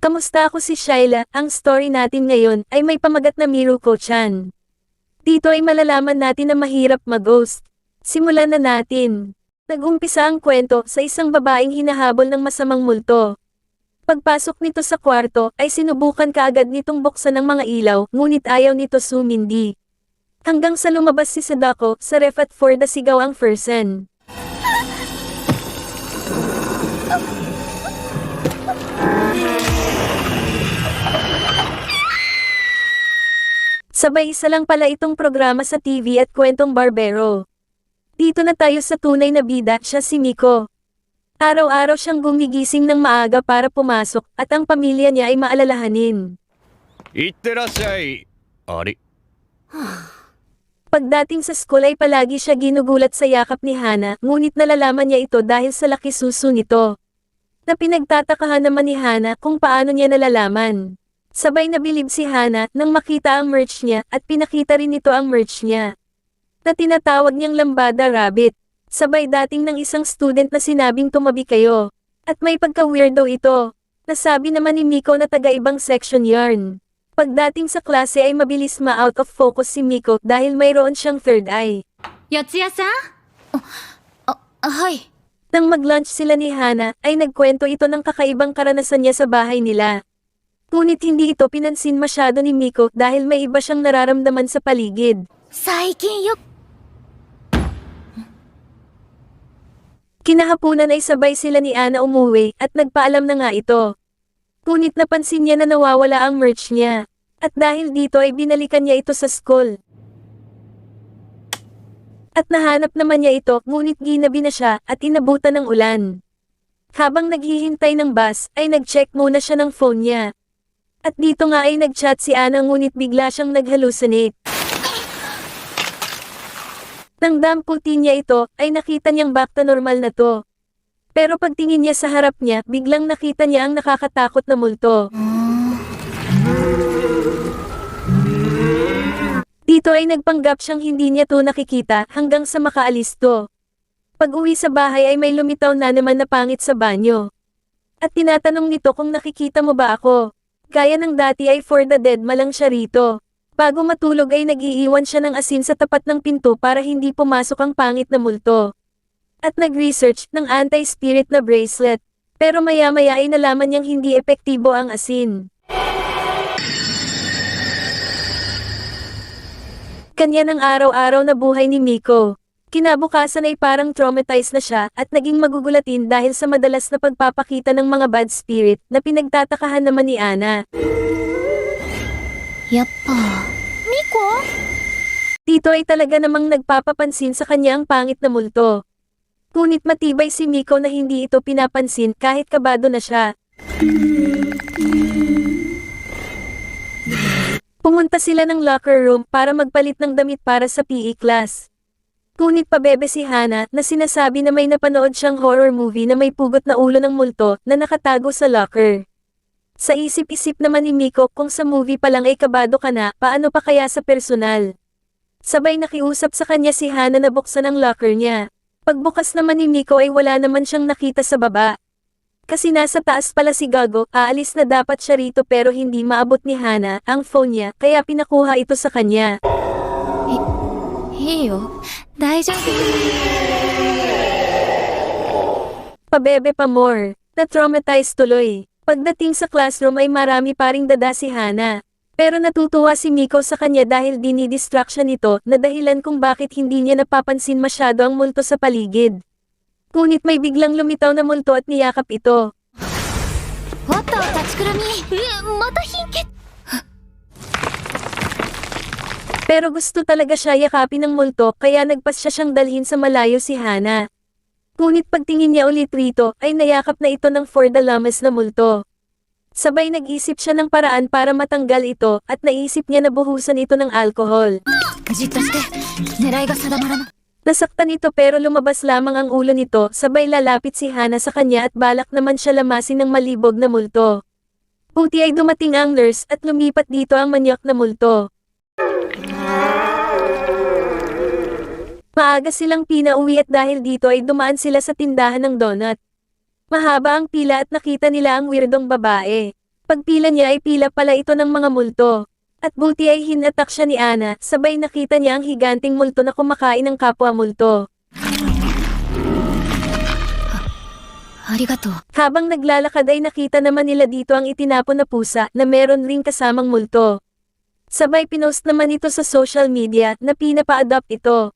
Kamusta? Ako si Shyla. Ang story natin ngayon ay may pamagat na Miruko-chan. Dito ay malalaman natin na mahirap mag-ghost. Simulan na natin. Nag-umpisa ang kwento sa isang babaeng hinahabol ng masamang multo. Pagpasok nito sa kwarto ay sinubukan kaagad nitong buksan ng mga ilaw, ngunit ayaw nito sumindi. Hanggang sa lumabas si Sadako sa ref at Ford sigaw ang Fersen. Sabay isa lang pala itong programa sa TV at kwentong barbero. Dito na tayo sa tunay na bida, siya si Miko. Araw-araw siyang gumigising ng maaga para pumasok at ang pamilya niya ay maalalahanin. Itterashay! Ari? Pagdating sa school ay palagi siya ginugulat sa yakap ni Hana, ngunit nalalaman niya ito dahil sa laki suso nito. Na pinagtatakahan naman ni Hana kung paano niya nalalaman. Sabay nabilib si Hana nang makita ang merch niya at pinakita rin nito ang merch niya. Na tinatawag niyang Lambada Rabbit. Sabay dating ng isang student na sinabing tumabi kayo. At may pagka-weirdo ito. Nasabi naman ni Miko na taga-ibang section yarn. Pagdating sa klase ay mabilis ma-out of focus si Miko dahil mayroon siyang third eye. Yotsuya-san? Hay. Nang mag-lunch sila ni Hana ay nagkwento ito ng kakaibang karanasan niya sa bahay nila. Ngunit hindi ito pinansin masyado ni Miko dahil may iba siyang nararamdaman sa paligid. Saikin yo... Kinahapunan ay sabay sila ni Ana umuwi at nagpaalam na nga ito. Ngunit napansin niya na nawawala ang merch niya. At dahil dito ay binalikan niya ito sa school. At nahanap naman niya ito, ngunit ginabi na siya at inabutan ng ulan. Habang naghihintay ng bus, ay nag-check muna siya ng phone niya. At dito nga ay nag-chat si Ana ngunit bigla siyang nag-hallucinate. Nang damputin niya ito, ay nakita niyang back to normal na to. Pero pagtingin niya sa harap niya, biglang nakita niya ang nakakatakot na multo. Dito ay nagpanggap siyang hindi niya to nakikita hanggang sa makaalis to. Pag-uwi sa bahay ay may lumitaw na naman na pangit sa banyo. At tinatanong nito kung nakikita mo ba ako. Gaya ng dati ay for the dead malang siya rito. Bago matulog ay nag-iiwan siya ng asin sa tapat ng pinto para hindi pumasok ang pangit na multo. At nag-research ng anti-spirit na bracelet. Pero maya-maya ay nalaman niyang hindi epektibo ang asin. Kanya ng araw-araw na buhay ni Miko. Kinabukasan ay parang traumatized na siya at naging magugulatin dahil sa madalas na pagpapakita ng mga bad spirit na pinagtatakahan naman ni Ana. Yappa... Miko? Dito ay talaga namang nagpapapansin sa kanya ang pangit na multo. Ngunit matibay si Miko na hindi ito pinapansin kahit kabado na siya. Pumunta sila ng locker room para magpalit ng damit para sa PE class. Ngunit pabebe si Hana na sinasabi na may napanood siyang horror movie na may pugot na ulo ng multo na nakatago sa locker. Sa isip-isip naman ni Miko kung sa movie pa lang ay kabado ka na, paano pa kaya sa personal? Sabay nakiusap sa kanya si Hana na buksan ang locker niya. Pagbukas naman ni Miko ay wala naman siyang nakita sa baba. Kasi nasa taas pala si Gago, aalis na dapat siya rito pero hindi maabot ni Hana ang phone niya kaya pinakuha ito sa kanya. Iyo, daijoubu. Pabebe pa more, na-traumatize tuloy. Pagdating sa classroom ay marami pa ring dada si Hana. Pero natutuwa si Miko sa kanya dahil dinidistract siya nito na dahilan kung bakit hindi niya napapansin masyado ang multo sa paligid. Ngunit may biglang lumitaw na multo at niyakap ito. Wata o tachikurami. Mata hinket. Pero gusto talaga siya yakapin ng multo kaya nagpasya siyang dalhin sa malayo si Hana. Ngunit pagtingin niya ulit rito ay nayakap na ito ng for the lamas na multo. Sabay nag-isip siya ng paraan para matanggal ito at naisip niya na buhusan ito ng alcohol. Nasaktan ito pero lumabas lamang ang ulo nito sabay lalapit si Hana sa kanya at balak naman siya lamasin ng malibog na multo. Buti ay dumating ang nurse at lumipat dito ang manyak na multo. Maaga silang pinauwi at dahil dito ay dumaan sila sa tindahan ng donut. Mahaba ang pila at nakita nila ang weirdong babae. Pagpila niya ay pila pala ito ng mga multo. At buti ay hinatak siya ni Ana, sabay nakita niya ang higanting multo na kumakain ng kapwa multo. ありがとう。 Habang naglalakad ay nakita naman nila dito ang itinapon na pusa na meron ring kasamang multo. Sabay pinost naman ito sa social media na pinapa-adopt ito.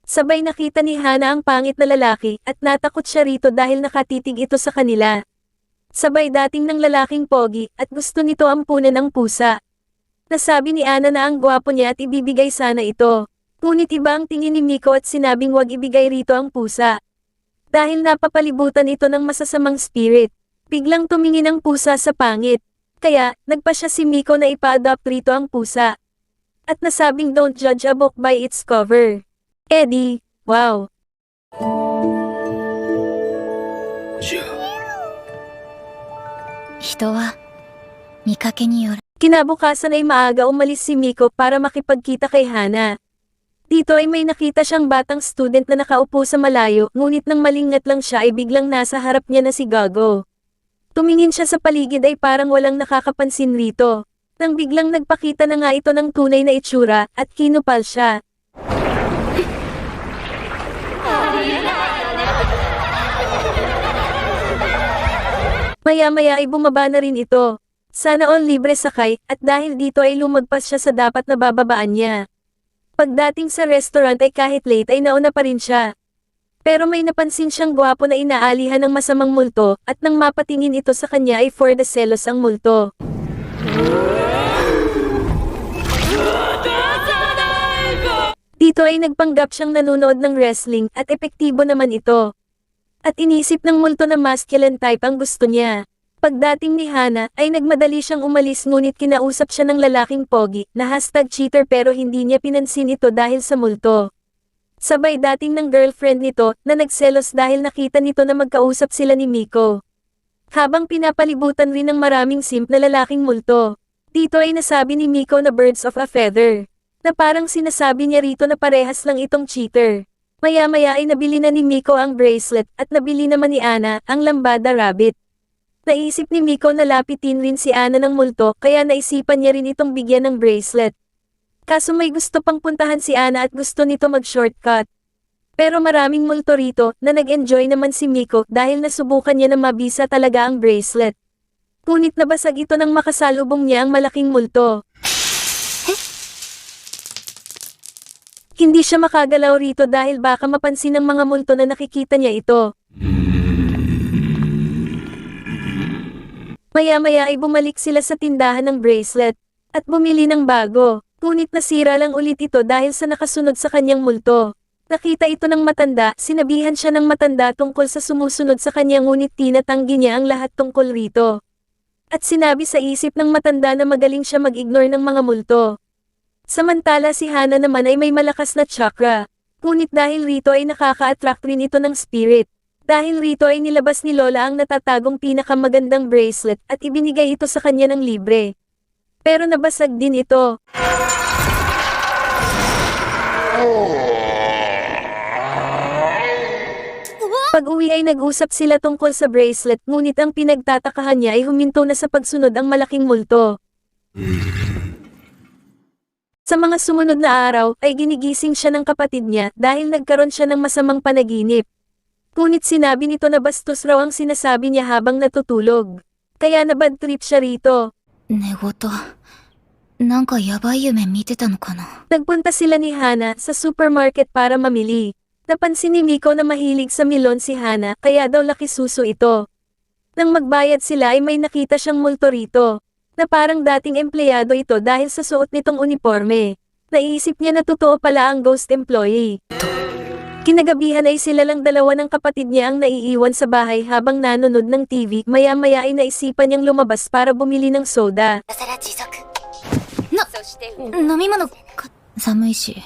Sabay nakita ni Hana ang pangit na lalaki at natakot siya rito dahil nakatitig ito sa kanila. Sabay dating ng lalaking pogi at gusto nito ampunan ang pusa. Nasabi ni Ana na ang gwapo niya at ibibigay sana ito. Ngunit iba ang tingin ni Miko at sinabing wag ibigay rito ang pusa. Dahil napapalibutan ito ng masasamang spirit. Biglang tumingin ang pusa sa pangit. Kaya, nagpa siya si Miko na ipa-adopt rito ang pusa. At nasabing don't judge a book by its cover. Eddie, wow. じゃあ人は見かけによる。 Kinabukasan ay maaga umalis si Miko para makipagkita kay Hana. Dito ay may nakita siyang batang student na nakaupo sa malayo, ngunit nang malingat lang siya ay biglang nasa harap niya na si Gago. Tumingin siya sa paligid ay parang walang nakakapansin rito. Nang biglang nagpakita na nga ito ng tunay na itsura, at kinupal siya. Maya-maya ay bumaba na rin ito. Sana all libre sakay, at dahil dito ay lumagpas siya sa dapat na bababaan niya. Pagdating sa restaurant ay kahit late ay nauna pa rin siya. Pero may napansin siyang gwapo na inaalihan ng masamang multo, at nang mapatingin ito sa kanya ay for the selos ang multo. Dito ay nagpanggap siyang nanonood ng wrestling at epektibo naman ito. At inisip ng multo na masculine type ang gusto niya. Pagdating ni Hana ay nagmadali siyang umalis ngunit kinausap siya ng lalaking pogi na #cheater pero hindi niya pinansin ito dahil sa multo. Sabay dating ng girlfriend nito na nagselos dahil nakita nito na magkausap sila ni Miko. Habang pinapalibutan rin ng maraming simp na lalaking multo. Dito ay nasabi ni Miko na birds of a feather. Na parang sinasabi niya rito na parehas lang itong cheater. Maya-maya ay nabili na ni Miko ang bracelet at nabili naman ni Ana ang lambada rabbit. Naisip ni Miko na lapitin rin si Ana ng multo kaya naisipan niya rin itong bigyan ng bracelet. Kaso may gusto pang puntahan si Ana at gusto nito mag-shortcut. Pero maraming multo rito na nag-enjoy naman si Miko dahil nasubukan niya na mabisa talaga ang bracelet. Ngunit nabasag ito nang makasalubong niya ang malaking multo. Hindi siya makagalaw rito dahil baka mapansin ng mga multo na nakikita niya ito. Maya-maya ay bumalik sila sa tindahan ng bracelet at bumili ng bago. Ngunit nasira lang ulit ito dahil sa nakasunod sa kanyang multo. Nakita ito ng matanda, sinabihan siya ng matanda tungkol sa sumusunod sa kanya ngunit tinatanggi niya ang lahat tungkol rito. At sinabi sa isip ng matanda na magaling siya mag-ignore ng mga multo. Samantala si Hana naman ay may malakas na chakra. Ngunit dahil rito ay nakaka-attract rin ito ng spirit. Dahil rito ay nilabas ni Lola ang natatagong pinakamagandang bracelet at ibinigay ito sa kanya ng libre. Pero nabasag din ito. Pag-uwi ay nag-usap sila tungkol sa bracelet ngunit ang pinagtatakahan niya ay huminto na sa pagsunod ang malaking multo. Sa mga sumunod na araw ay ginigising siya ng kapatid niya dahil nagkaroon siya ng masamang panaginip. Ngunit sinabi nito na bastos raw ang sinasabi niya habang natutulog. Kaya nabad trip siya rito. 寝言。なんかやばい夢見てたのかな。 Nagpunta sila ni Hana sa supermarket para mamili. Napansin ni Miko na mahilig sa milon si Hana kaya daw laki suso ito. Nang magbayad sila ay may nakita siyang multo rito. Na parang dating empleyado ito dahil sa suot nitong uniforme. Naisip niya na totoo pala ang ghost employee. Kinagabihan ay sila lang dalawa ng kapatid niya ang naiiwan sa bahay habang nanonood ng TV. Maya-maya ay naisipan niyang lumabas para bumili ng soda. 飲み物か。寒いし。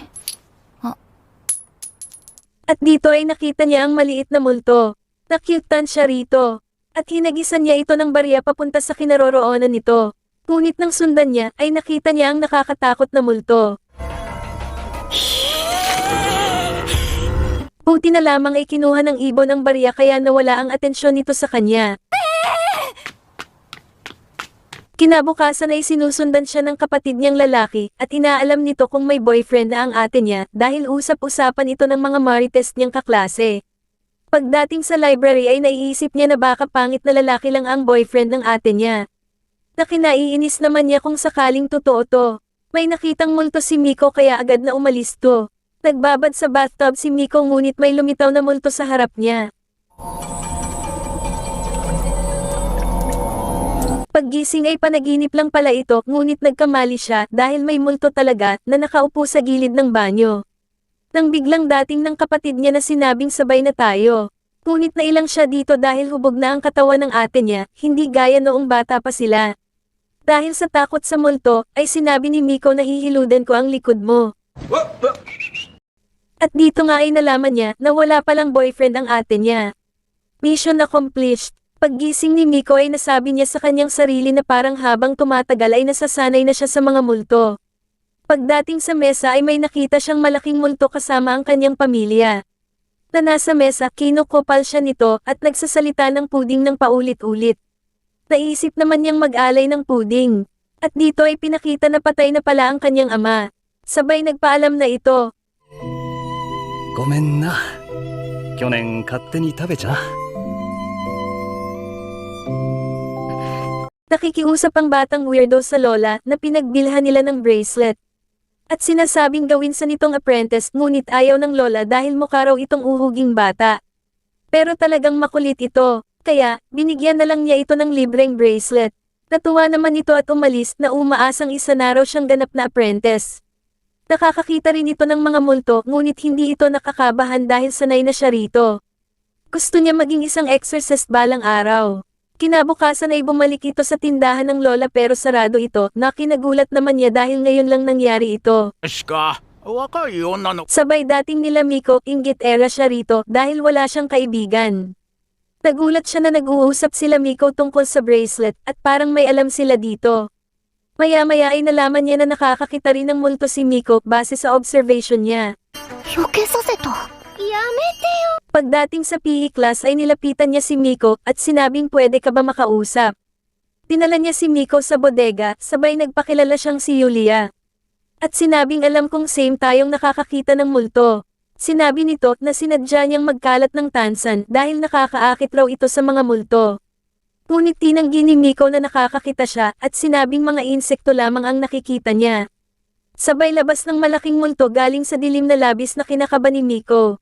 At dito ay nakita niya ang maliit na multo. Nakyutan siya rito. At hinagisan niya ito ng barya papunta sa kinaroroonan nito. Ngunit nang sundan niya ay nakita niya ang nakakatakot na multo. Buti na lamang ay kinuha ng ibon ang barya kaya nawala ang atensyon nito sa kanya. Kinabukasan ay sinusundan siya ng kapatid niyang lalaki at inaalam nito kung may boyfriend na ang ate niya dahil usap-usapan ito ng mga marites niyang kaklase. Pagdating sa library ay naiisip niya na baka pangit na lalaki lang ang boyfriend ng ate niya. Nakinaiinis naman niya kung sakaling totoo to. May nakitang multo si Miko kaya agad na umalis to. Nagbabad sa bathtub si Miko ngunit may lumitaw na multo sa harap niya. Paggising ay panaginip lang pala ito ngunit nagkamali siya dahil may multo talaga na nakaupo sa gilid ng banyo. Nang biglang dating ng kapatid niya na sinabing sabay na tayo. Ngunit nailang siya dito dahil hubog na ang katawan ng ate niya, hindi gaya noong bata pa sila. Dahil sa takot sa multo, ay sinabi ni Miko na hihiludan ko ang likod mo. At dito nga ay nalaman niya na wala palang boyfriend ang ate niya. Mission accomplished. Paggising ni Miko ay nasabi niya sa kanyang sarili na parang habang tumatagal ay nasasanay na siya sa mga multo. Pagdating sa mesa ay may nakita siyang malaking multo kasama ang kanyang pamilya. Na nasa mesa, kinukopal siya nito at nagsasalita ng puding ng paulit-ulit. Naisip naman niyang mag-alay ng puding. At dito ay pinakita na patay na pala ang kanyang ama. Sabay nagpaalam na ito. ごめんな。去年勝手に食べちゃ。 Nakikiusap ang batang weirdo sa lola na pinagbilhan nila ng bracelet. At sinasabing gawin sa nitong apprentice ngunit ayaw ng lola dahil mukha raw itong uhuging bata. Pero talagang makulit ito, kaya binigyan na lang niya ito ng libreng bracelet. Natuwa naman ito at umalis na umaasang isa na raw siyang ganap na apprentice. Nakakakita rin ito ng mga multo ngunit hindi ito nakakabahan dahil sanay na siya rito. Gusto niya maging isang exorcist balang araw. Kinabukasan ay bumalik ito sa tindahan ng lola pero sarado ito na kinagulat naman niya dahil ngayon lang nangyari ito. Sabay dating nila Miko, inggit era siya rito dahil wala siyang kaibigan. Nagulat siya na nag-uusap sila Miko tungkol sa bracelet at parang may alam sila dito. Maya-maya ay nalaman niya na nakakakita rin ng multo si Miko base sa observation niya. Pagdating sa PE class ay nilapitan niya si Miko at sinabing pwede ka ba makausap. Dinala niya si Miko sa bodega, sabay nagpakilala siyang si Yulia. At sinabing alam kong same tayong nakakakita ng multo. Sinabi nito na sinadya niyang magkalat ng tansan dahil nakakaakit raw ito sa mga multo. Ngunit tinanggi ni Miko na nakakakita siya at sinabing mga insekto lamang ang nakikita niya. Sabay labas ng malaking multo galing sa dilim na labis na kinakaba ni Miko.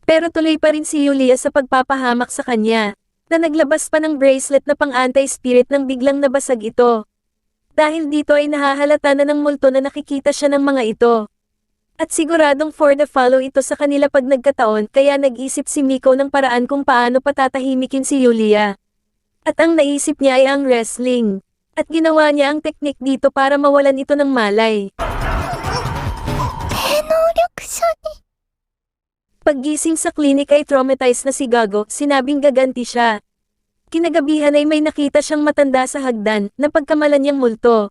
Pero tuloy pa rin si Yulia sa pagpapahamak sa kanya, na naglabas pa ng bracelet na pang anti-spirit nang biglang nabasag ito. Dahil dito ay nahahalata na ng multo na nakikita siya ng mga ito. At siguradong for the follow ito sa kanila pag nagkataon kaya nag-isip si Miko ng paraan kung paano patatahimikin si Yulia. At ang naisip niya ay ang wrestling. At ginawa niya ang teknik dito para mawalan ito ng malay. Paggising sa klinik ay traumatized na si Gago, sinabing gaganti siya. Kinagabihan ay may nakita siyang matanda sa hagdan na pagkamalan niyang multo.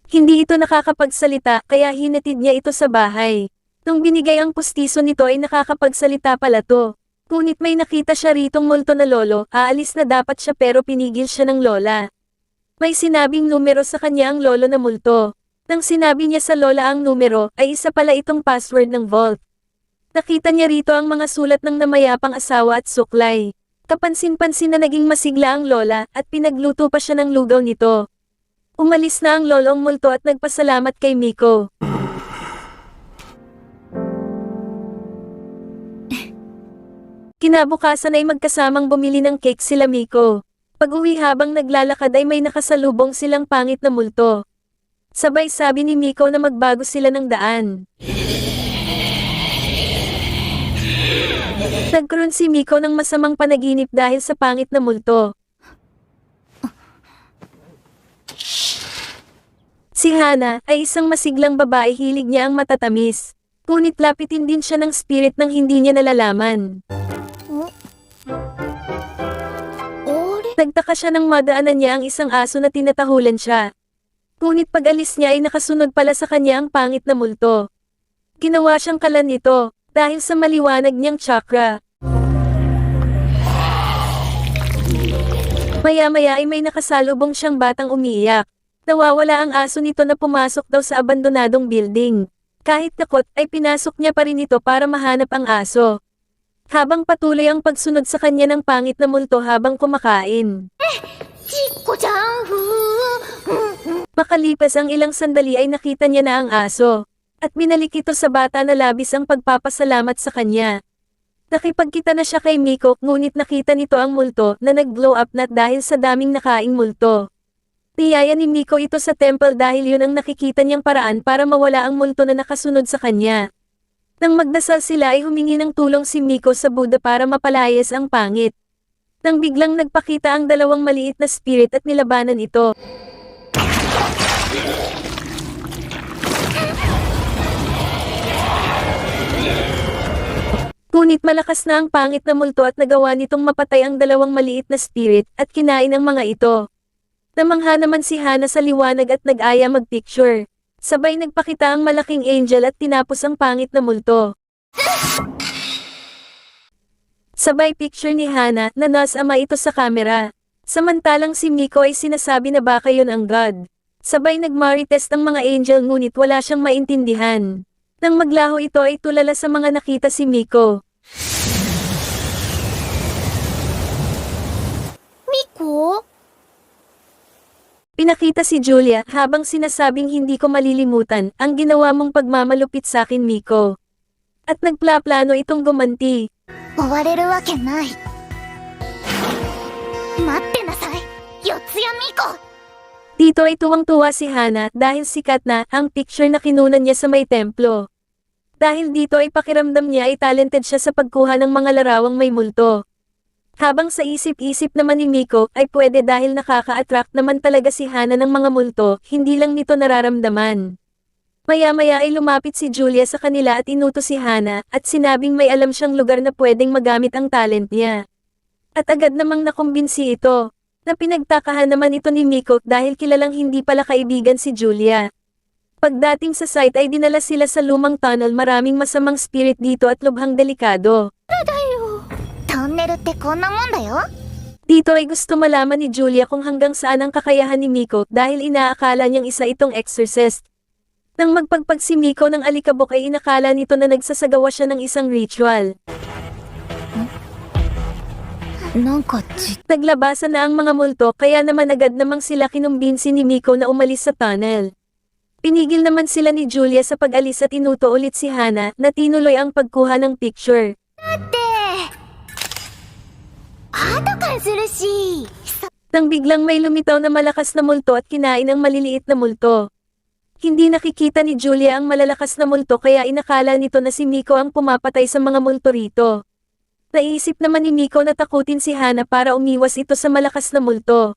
Hindi ito nakakapagsalita kaya hinatid niya ito sa bahay. Nung binigay ang pustiso nito ay nakakapagsalita pala to. Ngunit may nakita siya ritong multo na lolo, aalis na dapat siya pero pinigil siya ng lola. May sinabing numero sa kanya ang lolo na multo. Nang sinabi niya sa lola ang numero, ay isa pala itong password ng vault. Nakita niya rito ang mga sulat ng namayapang asawa at suklay. Kapansin-pansin na naging masigla ang lola at pinagluto pa siya ng lugaw nito. Umalis na ang lolong multo at nagpasalamat kay Miko. Kinabukasan ay magkasamang bumili ng cake sila Miko. Pag-uwi habang naglalakad ay may nakasalubong silang pangit na multo. Sabay sabi ni Miko na magbago sila ng daan. Nagkaroon si Miko ng masamang panaginip dahil sa pangit na multo. Si Hana ay isang masiglang babae, hilig niya ang matatamis. Ngunit lapitin din siya ng spirit nang hindi niya nalalaman. Nagtaka siya nang madaanan niya ang isang aso na tinatahulan siya. Ngunit pag alis niya ay nakasunod pala sa kanya ang pangit na multo. Ginawa siyang kalan nito, dahil sa maliwanag niyang chakra. Maya-maya ay may nakasalubong siyang batang umiiyak. Nawawala ang aso nito na pumasok daw sa abandonadong building. Kahit takot ay pinasok niya pa rin ito para mahanap ang aso. Habang patuloy ang pagsunod sa kanya ng pangit na multo habang kumakain. Makalipas ang ilang sandali ay nakita niya na ang aso. At binalik ito sa bata na labis ang pagpapasalamat sa kanya. Nakipagkita na siya kay Miko, ngunit nakita nito ang multo na nag-glow up na dahil sa daming nakaing multo. Niyaya ni Miko ito sa temple dahil yun ang nakikita niyang paraan para mawala ang multo na nakasunod sa kanya. Nang magdasal sila ay humingi ng tulong si Miko sa Buddha para mapalayas ang pangit. Nang biglang nagpakita ang dalawang maliit na spirit at nilabanan ito. Ngunit malakas na ang pangit na multo at nagawa nitong mapatay ang dalawang maliit na spirit at kinain ang mga ito. Namangha naman si Hana sa liwanag at nag-aya mag-picture. Sabay nagpakita ang malaking angel at tinapos ang pangit na multo. Sabay picture ni Hana na nasama ito sa kamera. Samantalang si Miko ay sinasabi na baka yun ang God. Sabay nag-maritest ang mga angel ngunit wala siyang maintindihan. Nang maglaho ito ay tulala sa mga nakita si Miko. Miko? Pinakita si Julia habang sinasabing hindi ko malilimutan ang ginawa mong pagmamalupit sa akin, Miko. At nagplaplano itong gumanti. 終われるわけない。待ってなさい、四谷ミコ。 Dito ay tuwang-tuwa si Hana dahil sikat na ang picture na kinunan niya sa may templo. Dahil dito ay pakiramdam niya ay talented siya sa pagkuha ng mga larawang may multo. Habang sa isip-isip naman ni Miko ay pwede dahil nakaka-attract naman talaga si Hana ng mga multo, hindi lang nito nararamdaman. Maya-maya ay lumapit si Julia sa kanila at inutos si Hana at sinabing may alam siyang lugar na pwedeng magamit ang talent niya. At agad namang nakumbinsi ito, na pinagtakahan naman ito ni Miko dahil kilalang hindi pala kaibigan si Julia. Pagdating sa site ay dinala sila sa lumang tunnel, maraming masamang spirit dito at lubhang delikado. トンネルってこんなもんだよ。 Dito ay gusto malaman ni Julia kung hanggang saan ang kakayahan ni Miko dahil inaakala niyang isa itong exorcist. Nang magpagpag si Miko ng alikabok ay inakala nito na nagsasagawa siya ng isang ritual. なんか Naglabasan na ang mga multo kaya naman agad namang sila kinumbinsi ni Miko na umalis sa tunnel. Pinigil naman sila ni Julia sa pag-alis at inuto ulit si Hana na tinuloy ang pagkuha ng picture. 後からするし。 Nang biglang may lumitaw na malakas na multo at kinain ang maliliit na multo. Hindi nakikita ni Julia ang malalakas na multo kaya inakala nito na si Miko ang pumapatay sa mga multo rito. Naisip naman ni Miko na takutin si Hana para umiwas ito sa malakas na multo.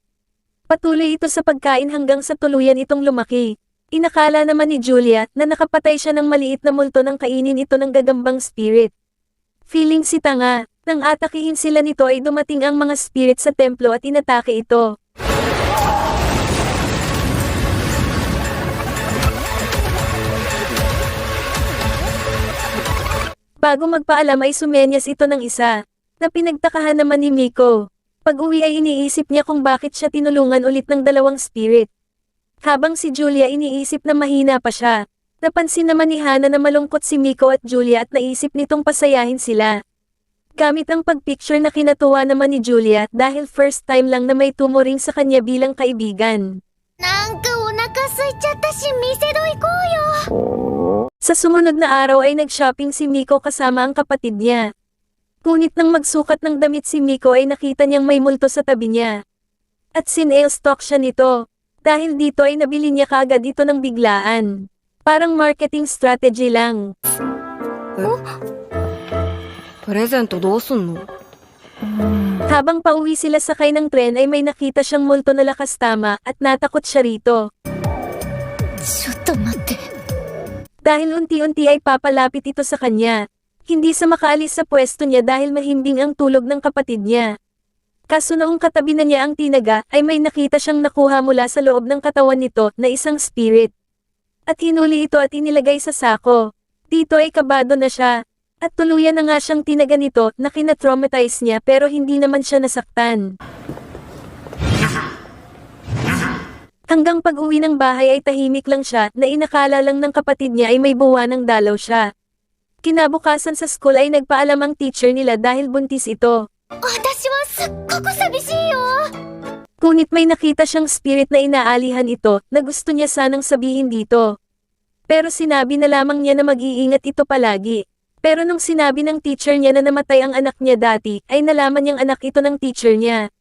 Patuloy ito sa pagkain hanggang sa tuluyan itong lumaki. Inakala naman ni Julia na nakapatay siya ng maliit na multo nang kainin ito ng gagambang spirit. Feeling si tanga, nang atakihin sila nito ay dumating ang mga spirit sa templo at inatake ito. Bago magpaalam ay sumenyas ito ng isa, na pinagtakahan naman ni Miko. Pag-uwi ay iniisip niya kung bakit siya tinulungan ulit ng dalawang spirit. Habang si Julia iniisip na mahina pa siya, napansin naman ni Hana na malungkot si Miko at Julia at naisip nitong pasayahin sila. Gamit ang pagpicture na kinatuwa naman ni Julia dahil first time lang na may tumuring sa kanya bilang kaibigan. なんかお腹空いちゃったし、店戸行こうよ。 Sa sumunod na araw ay nag-shopping si Miko kasama ang kapatid niya. Ngunit nang magsukat ng damit si Miko ay nakita niyang may multo sa tabi niya. At sinale-stalk siya nito. Dahil dito ay nabili niya kaagad ito ng biglaan. Parang marketing strategy lang. プレゼントどうすんの？ Habang pauwi sila sakay ng tren ay may nakita siyang multo na lakas tama at natakot siya rito. ちょっと待って。 Dahil unti-unti ay papalapit ito sa kanya. Hindi sa makaalis sa pwesto niya dahil mahimbing ang tulog ng kapatid niya. Kaso noong katabi na niya ang tinaga ay may nakita siyang nakuha mula sa loob ng katawan nito na isang spirit. At hinuli ito at inilagay sa sako. Dito ay kabado na siya. At tuluyan na nga siyang tinaga nito na kinatraumatize niya pero hindi naman siya nasaktan. Hanggang pag-uwi ng bahay ay tahimik lang siya na inakala lang ng kapatid niya ay may buwanang dalaw siya. Kinabukasan sa school ay nagpaalam ang teacher nila dahil buntis ito. 私はすっごく寂しいよ。 Ngunit may nakita siyang spirit na inaalihan ito na gusto niya sanang sabihin dito. Pero sinabi na lamang niya na mag-iingat ito palagi. Pero nung sinabi ng teacher niya na namatay ang anak niya dati, ay nalaman niyang anak ito ng teacher niya.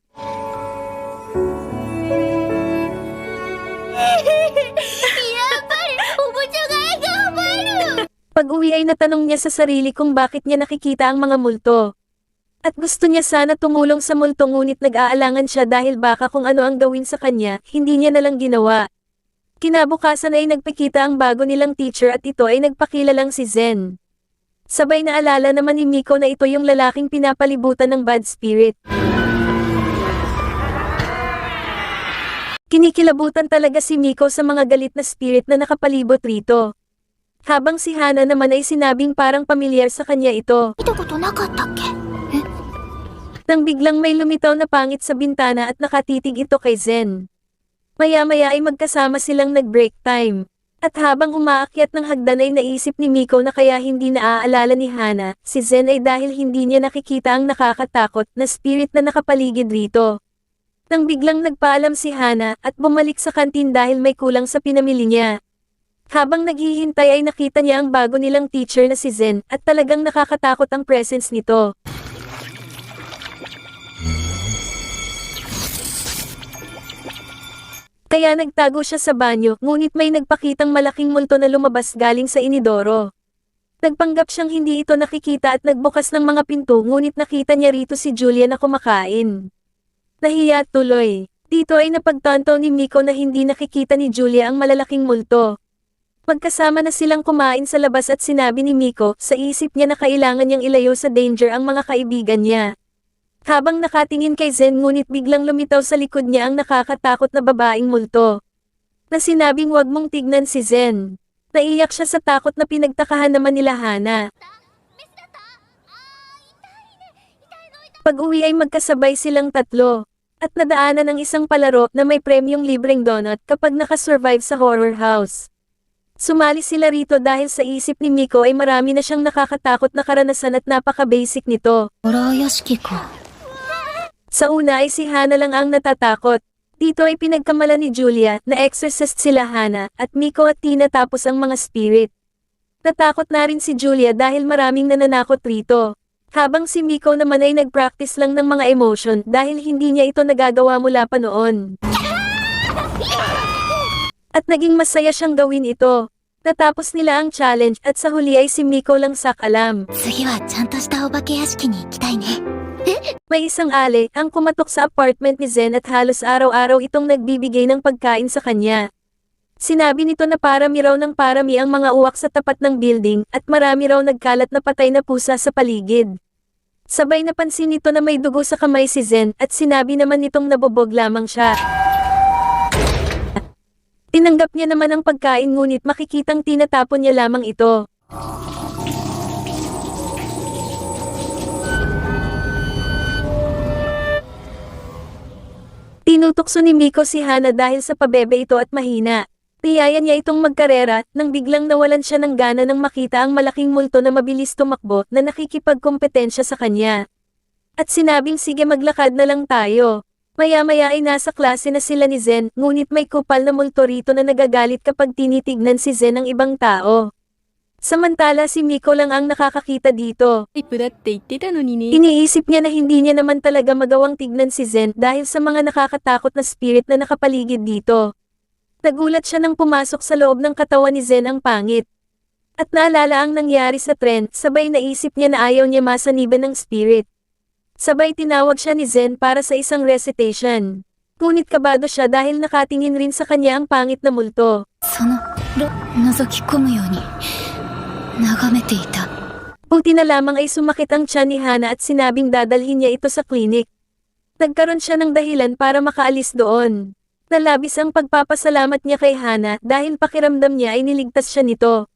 やっぱりおもちゃが頑張る。 Pag-uwi ay natanong niya sa sarili kung bakit niya nakikita ang mga multo. At gusto niya sana tumulong sa multo ngunit nag-aalangan siya dahil baka kung ano ang gawin sa kanya, hindi niya nalang ginawa. Kinabukasan ay nagpakita ang bago nilang teacher at ito ay nagpakilalang si Zen. Sabay na alala naman ni Miko na ito yung lalaking pinapalibutan ng bad spirit. Kinikilabutan talaga si Miko sa mga galit na spirit na nakapalibot rito. Habang si Hana naman ay sinabing parang pamilyar sa kanya ito. 見たことなかったっけ？ Nang biglang may lumitaw na pangit sa bintana at nakatitig ito kay Zen. Maya-maya ay magkasama silang nag-break time. At habang umaakyat ng hagdan ay naisip ni Miko na kaya hindi naaalala ni Hana, si Zen ay dahil hindi niya nakikita ang nakakatakot na spirit na nakapaligid rito. Nang biglang nagpaalam si Hana at bumalik sa kantin dahil may kulang sa pinamili niya. Habang naghihintay ay nakita niya ang bago nilang teacher na si Zen at talagang nakakatakot ang presence nito. Kaya nagtago siya sa banyo, ngunit may nagpakitang malaking multo na lumabas galing sa inidoro. Nagpanggap siyang hindi ito nakikita at nagbukas ng mga pinto ngunit nakita niya rito si Julia na kumakain. Nahiya tuloy. Dito ay napagtanto ni Miko na hindi nakikita ni Julia ang malalaking multo. Magkasama na silang kumain sa labas at sinabi ni Miko sa isip niya na kailangan niyang ilayo sa danger ang mga kaibigan niya. Habang nakatingin kay Zen ngunit biglang lumitaw sa likod niya ang nakakatakot na babaeng multo. Na sinabing wag mong tignan si Zen. Naiyak siya sa takot na pinagtakahan naman nila Hana. Pag-uwi ay magkasabay silang tatlo. At nadaanan ng isang palaro na may premyong libreng donut kapag nakasurvive sa horror house. Sumali sila rito dahil sa isip ni Miko ay marami na siyang nakakatakot na karanasan at napaka-basic nito. ホラー屋敷か。 Sa una ay si Hana lang ang natatakot. Dito ay pinagkamala ni Julia na exorcist sila Hana at Miko at Tina tapos ang mga spirit. Natakot na rin si Julia dahil maraming nananakot rito. Habang si Miko naman ay nag-practice lang ng mga emotion dahil hindi niya ito nagagawa mula pa noon. At naging masaya siyang gawin ito. Natapos nila ang challenge at sa huli ay si Miko lang sakalam. 次はちゃんとしたお化け屋敷に行きたいね。 May isang ale ang kumatok sa apartment ni Zen at halos araw-araw itong nagbibigay ng pagkain sa kanya. Sinabi nito na parami raw ng parami ang mga uwak sa tapat ng building at marami raw nagkalat na patay na pusa sa paligid. Sabay napansin nito na may dugo sa kamay si Zen at sinabi naman nitong nabobog lamang siya. Tinanggap niya naman ang pagkain ngunit makikitang tinatapon niya lamang ito. Tinutokso ni Miko si Hana dahil sa pabebe ito at mahina. Niyaya niya itong magkarera nang biglang nawalan siya ng gana nang makita ang malaking multo na mabilis tumakbo na nakikipagkompetensya sa kanya. At sinabing sige maglakad na lang tayo. Maya-maya ay nasa klase na sila ni Zen ngunit may kupal na multo rito na nagagalit kapag tinitignan si Zen ng ibang tao. Samantala si Miko lang ang nakakakita dito. タイプだって言ってたのにね。 Iniisip niya na hindi niya naman talaga magawang tignan si Zen dahil sa mga nakakatakot na spirit na nakapaligid dito. Nagulat siya nang pumasok sa loob ng katawan ni Zen ang pangit. At naalala ang nangyari sa tren, sabay naisip niya na ayaw niya masaniban ng spirit. Sabay tinawag siya ni Zen para sa isang recitation. Ngunit kabado siya dahil nakatingin rin sa kanya ang pangit na multo. その覗き込むように眺めていた。 Buti na lamang ay sumakit ang tiyan ni Hana at sinabing dadalhin niya ito sa klinik. Nagkaroon siya ng dahilan para makaalis doon. Nalabis ang pagpapasalamat niya kay Hana dahil pakiramdam niya ay niligtas siya nito.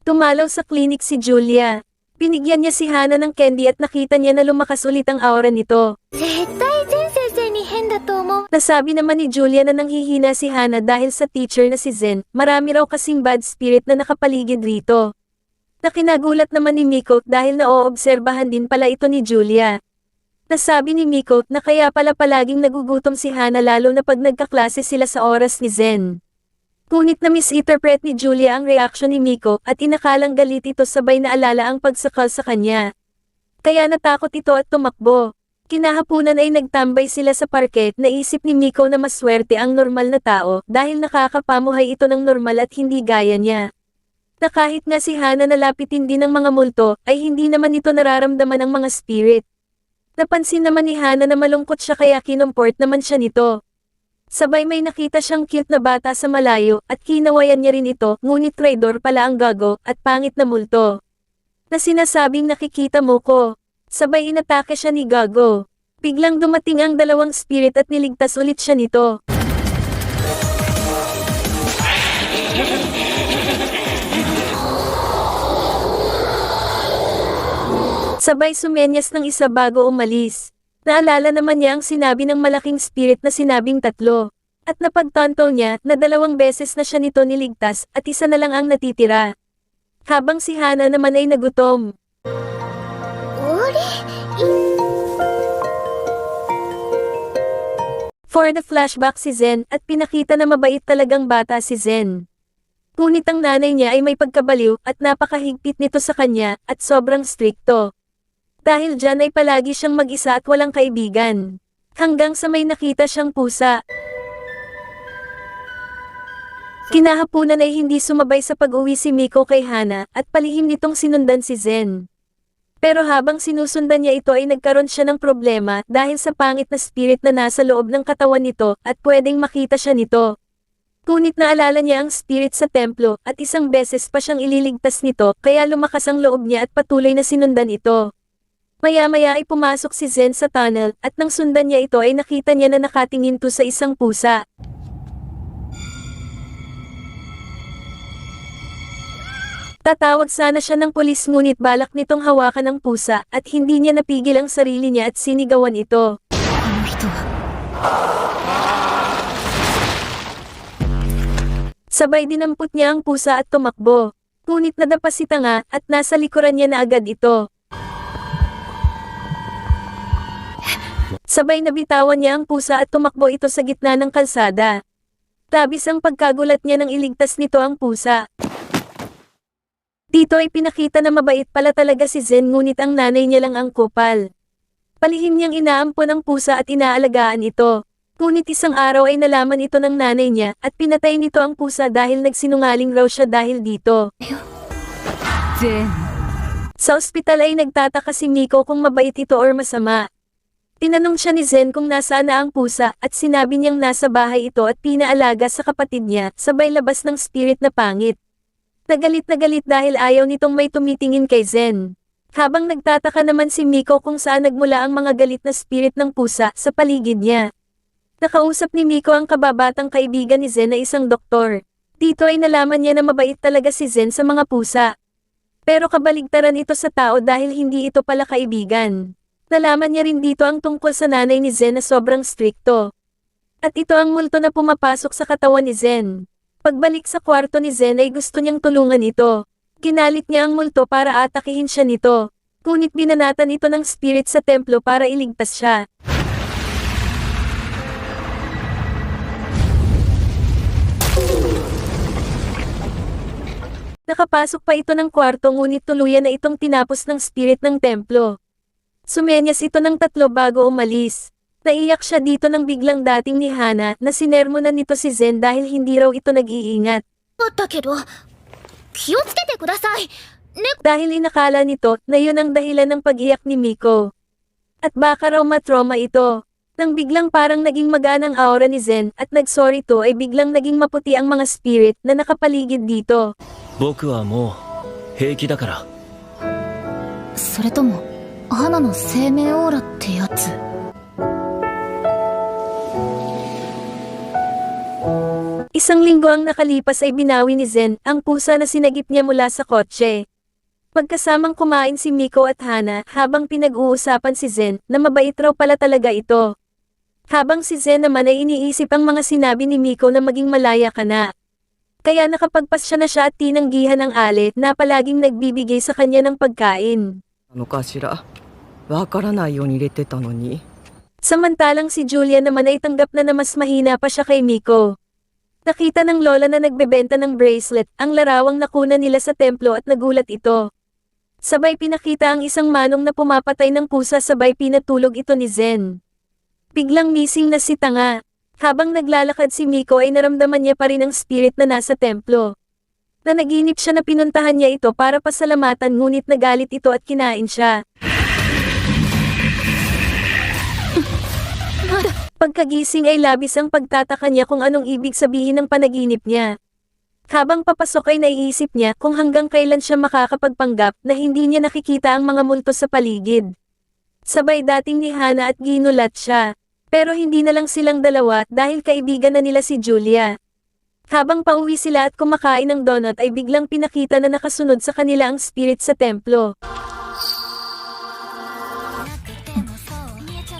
Tumalaw sa klinik si Julia. Binigyan niya si Hana ng candy at nakita niya na lumakas ulit ang aura nito. 絶対全先生に変だと思う。 Nasabi naman ni Julia na nanghihina si Hana dahil sa teacher na si Zen, marami raw kasing bad spirit na nakapaligid rito. Nakinagulat naman ni Miko dahil naoobserbahan din pala ito ni Julia. Nasabi ni Miko na kaya pala palaging nagugutom si Hana lalo na pag nagkaklase sila sa oras ni Zen. Ngunit na misinterpret ni Julia ang reaksyon ni Miko at inakalang galit ito sabay na alala ang pagsakal sa kanya. Kaya natakot ito at tumakbo. Kinahapunan ay nagtambay sila sa parke, naisip ni Miko na maswerte ang normal na tao dahil nakakapamuhay ito ng normal at hindi gaya niya. Na kahit nga si Hana nalapitin din ng mga multo, ay hindi naman ito nararamdaman ng mga spirit. Napansin naman ni Hana na malungkot siya kaya kinumport naman siya nito. Sabay may nakita siyang cute na bata sa malayo at kinawayan niya rin ito, ngunit traidor pala ang gago at pangit na multo. Na sinasabing nakikita mo ko. Sabay inatake siya ni Gago. Biglang dumating ang dalawang spirit at niligtas ulit siya nito. Sabay sumenyas ng isa bago umalis. Naalala naman niya ang sinabi ng malaking spirit na sinabing 3. At napagtanto niya na 2 beses na siya nito niligtas at isa na lang ang natitira. Habang si Hana naman ay nagutom. For the flashback si Zen at pinakita na mabait talagang bata si Zen. Ngunit ang nanay niya ay may pagkabaliw at napakahigpit nito sa kanya at sobrang strikto. Dahil dyan ay palagi siyang mag-isa at walang kaibigan. Hanggang sa may nakita siyang pusa. Kinahapunan ay hindi sumabay sa pag-uwi si Miko kay Hana at palihim nitong sinundan si Zen. Pero habang sinusundan niya ito ay nagkaroon siya ng problema dahil sa pangit na spirit na nasa loob ng katawan nito at pwedeng makita siya nito. Ngunit naalala niya ang spirit sa templo at isang beses pa siyang ililigtas nito kaya lumakas ang loob niya at patuloy na sinundan ito. Maya-maya ay pumasok si Zen sa tunnel at nang sundan niya ito ay nakita niya na nakatingin to sa isang pusa. Tatawag sana siya ng pulis ngunit balak nitong hawakan ang pusa at hindi niya napigil ang sarili niya at sinigawan ito. Sabay dinampot niya ang pusa at tumakbo. Ngunit nadapa si tanga at nasa likuran niya na agad ito. Sabay nabitawan niya ang pusa at tumakbo ito sa gitna ng kalsada. Tabis ang pagkagulat niya nang iligtas nito ang pusa. Dito ay pinakita na mabait pala talaga si Zen ngunit ang nanay niya lang ang kupal. Palihim niyang inaampon ang pusa at inaalagaan ito. Ngunit isang araw ay nalaman ito ng nanay niya at pinatay nito ang pusa dahil nagsinungaling raw siya dahil dito. Zen. Sa ospital ay nagtataka si Miko kung mabait ito or masama. Tinanong siya ni Zen kung nasaan na ang pusa at sinabi niyang nasa bahay ito at pinaalaga sa kapatid niya, sabay labas ng spirit na pangit. Nagalit dahil ayaw nitong may tumitingin kay Zen. Habang nagtataka naman si Miko kung saan nagmula ang mga galit na spirit ng pusa sa paligid niya. Nakausap ni Miko ang kababatang kaibigan ni Zen na isang doktor. Dito ay nalaman niya na mabait talaga si Zen sa mga pusa. Pero kabaligtaran ito sa tao dahil hindi ito pala kaibigan. Nalaman niya rin dito ang tungkol sa nanay ni Zen na sobrang strikto. At ito ang multo na pumapasok sa katawan ni Zen. Pagbalik sa kwarto ni Zen ay gusto niyang tulungan ito. Kinalit niya ang multo para atakihin siya nito. Ngunit binanatan ito ng spirit sa templo para iligtas siya. Nakapasok pa ito ng kwarto ngunit tuluyan na itong tinapos ng spirit ng templo. Sumenyas ito ng 3 bago umalis. Naiyak siya dito nang biglang dating ni Hana na sinermonan nito si Zen dahil hindi raw ito nag-iingat. Dahil inakala nito na yun ang dahilan ng pag-iyak ni Miko. At baka raw matrauma ito. Nang biglang parang naging magaan ang aura ni Zen at nag-sorry to ay biglang naging maputi ang mga spirit na nakapaligid dito. 僕はもう平気だから。それとも花の生命オーラってやつ。Isang linggo ang nakalipas ay binawi ni Zen ang pusa na sinagip niya mula sa kotse. Pagkasamang kumain si Miko at Hana habang pinag-uusapan si Zen na mabait raw pala talaga ito. Habang si Zen naman ay iniisip ang mga sinabi ni Miko na maging malaya ka na. Kaya nakapagpasya na siya at tinanggihan ng Ale na palaging nagbibigay sa kanya ng pagkain. のかしらわからないように入れてたのに Samantalang si Julia naman ay tanggap na mas mahina pa siya kay Miko. Nakita ng lola na nagbebenta ng bracelet ang larawang nakuna nila sa templo at nagulat ito. Sabay pinakita ang isang manong na pumapatay ng pusa sabay pinatulog ito ni Zen. Biglang missing na si Tanga. Habang naglalakad si Miko ay naramdaman niya pa rin ang spirit na nasa templo. Nanaginip siya na pinuntahan niya ito para pasalamatan ngunit nagalit ito at kinain siya. Pagkagising ay labis ang pagtataka niya kung anong ibig sabihin ng panaginip niya. Habang papasok ay naiisip niya kung hanggang kailan siya makakapagpanggap na hindi niya nakikita ang mga multo sa paligid. Sabay dating ni Hana at ginulat siya. Pero hindi na lang silang dalawa dahil kaibigan na nila si Julia. Habang pauwi sila at kumakain ng donut ay biglang pinakita na nakasunod sa kanila ang spirit sa templo.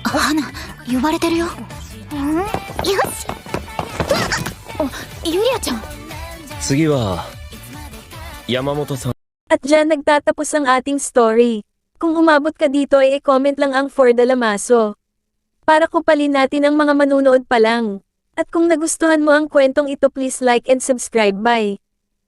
花呼ばれてるよ。よし。ゆりあちゃん。次は山本さん At dyan nagtatapos ang ating story. Kung umabot ka dito ay i-comment lang ang For the Lamaso. Para kupalin natin ang mga manunood pa lang. At kung nagustuhan mo ang kwentong ito please like and subscribe. Bye!